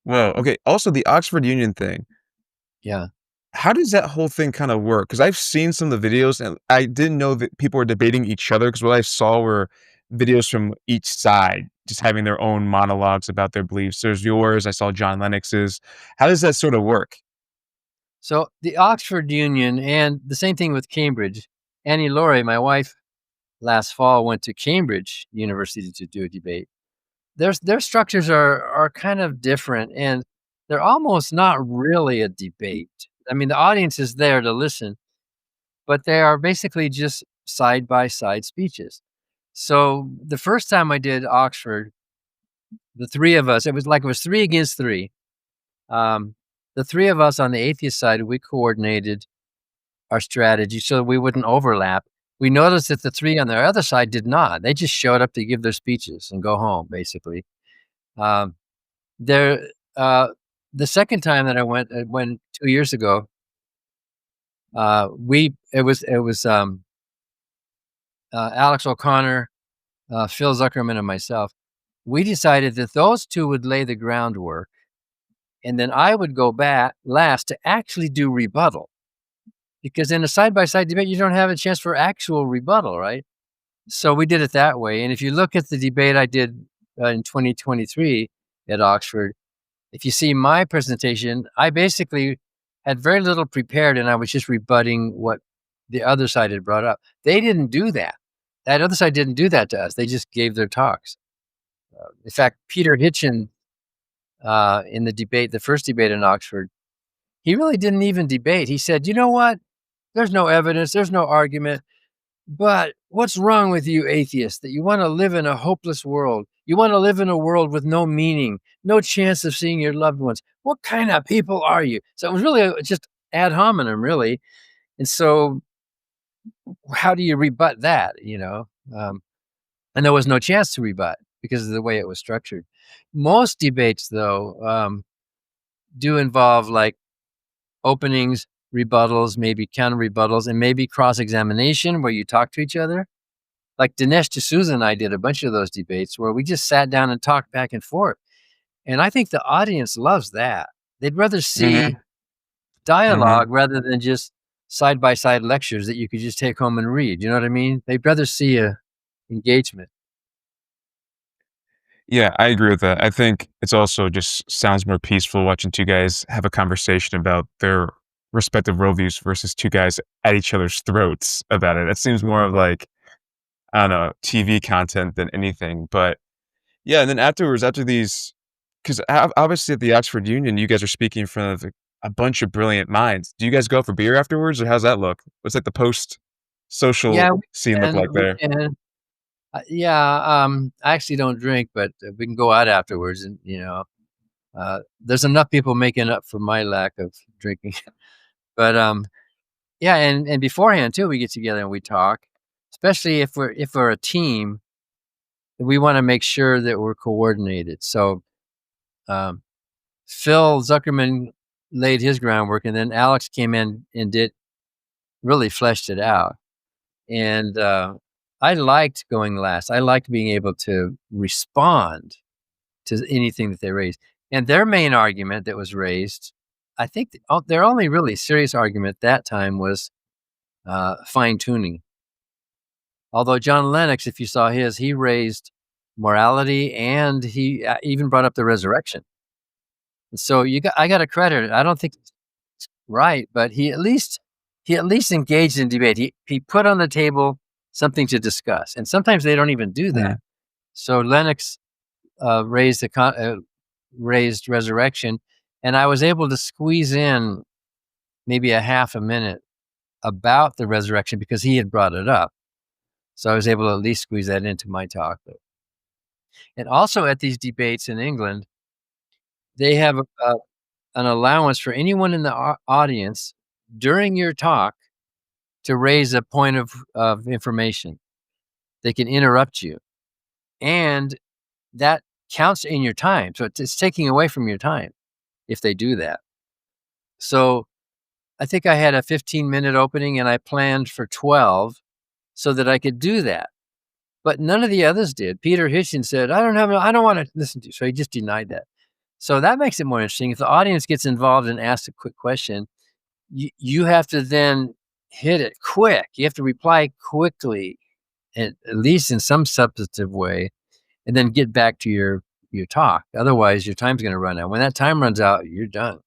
Well, okay. Also, the Oxford Union thing. Yeah. How does that whole thing kinda work? Because 'Cause I've seen some of the videos, and I didn't know that people were debating each other. Because what I saw were videos from each side just having their own monologues about their beliefs. There's yours, I saw John Lennox's. How does that sorta work? So the Oxford Union and the same thing with Cambridge. Annie Laurie, my wife, last fall went to Cambridge University to do a debate. Their structures are kind of different, and they're almost not really a debate. I mean, the audience is there to listen, but they are basically just side by side speeches. So the first time I did Oxford, the three of us, it was three against three. Um, the three of us on the atheist side, we coordinated our strategy so we wouldn't overlap. We noticed that the three on the other side did not. They just showed up to give their speeches and go home, basically. Um, there, uh, the second time that I went 2 years ago. We it was Alex O'Connor, Phil Zuckerman, and myself. We decided that those two would lay the groundwork, and then I would go back last to actually do rebuttal. Because in a side by side debate, you don't have a chance for actual rebuttal, right? So we did it that way. And if you look at the debate I did in 2023 at Oxford, if you see my presentation, I basically had very little prepared and I was just rebutting what the other side had brought up. They didn't do that. That other side didn't do that to us. They just gave their talks. In fact, Peter Hitchen, in the debate, the first debate in Oxford, he really didn't even debate. He said, you know what? There's no evidence, there's no argument. But what's wrong with you atheists that you want to live in a hopeless world? You want to live in a world with no meaning, no chance of seeing your loved ones. What kind of people are you? So it was really just ad hominem, really. And so, how do you rebut that? And there was no chance to rebut because of the way it was structured. Most debates, though, do involve like openings, rebuttals, maybe counter rebuttals, and maybe cross examination where you talk to each other. Like Dinesh D'Souza and I did a bunch of those debates where we just sat down and talked back and forth. And I think the audience loves that. They'd rather see Mhm, mhm. dialogue rather than just side by side lectures that you could just take home and read. You know what I mean? They'd rather see a engagement. Yeah, I agree with that. I think it's also just sounds more peaceful watching 2 guys have a conversation about their respective worldviews versus 2 guys at each other's throats about it. It seems more of like, I don't know, TV content than anything, but yeah, and then afterwards, after these 'cause obviously at the Oxford Union, you guys are speaking in front of a bunch of brilliant minds. Do you guys go out for beer afterwards, or how's that look? What's, like, the Yeah, post-social scene look like we there? can. Yeah, I actually don't drink, but we can go out afterwards, and there's enough people making up for my lack of drinking. But yeah, and beforehand too, we get together and we talk, especially if we're a team. We want to make sure that we're coordinated. So um, Phil Zuckerman laid his groundwork, and then Alex came in and did really fleshed it out. And I liked going last. I liked being able to respond to anything that they raised. And their main argument that was raised, I think their only really serious argument that time was fine tuning. Although John Lennox, if you saw his, he raised morality and he even brought up the resurrection. And so I got to credit it. I don't think it's right, but he at least engaged in debate. He put on the table something to discuss, and sometimes they don't even do that. Mhm. So Lennox raised resurrection, and I was able to squeeze in maybe a half a minute about the resurrection because he had brought it up. So I was able to at least squeeze that into my talk. And also at these debates in England, they have an allowance for anyone in the audience during your talk to raise a point of information. They can interrupt you, and that counts in your time. So it's taking away from your time if they do that. So I think I had a 15-minute opening, and I planned for 12 so that I could do that. But none of the others did. Peter Hitchens said, I don't want to listen to you. So he just denied that. So that makes it more interesting. If the audience gets involved and asks a quick question, you have to then hit it quick. You have to reply quickly, at least in some substantive way, and then get back to your talk. Otherwise, your time's gonna run out. When that time runs out, you're done.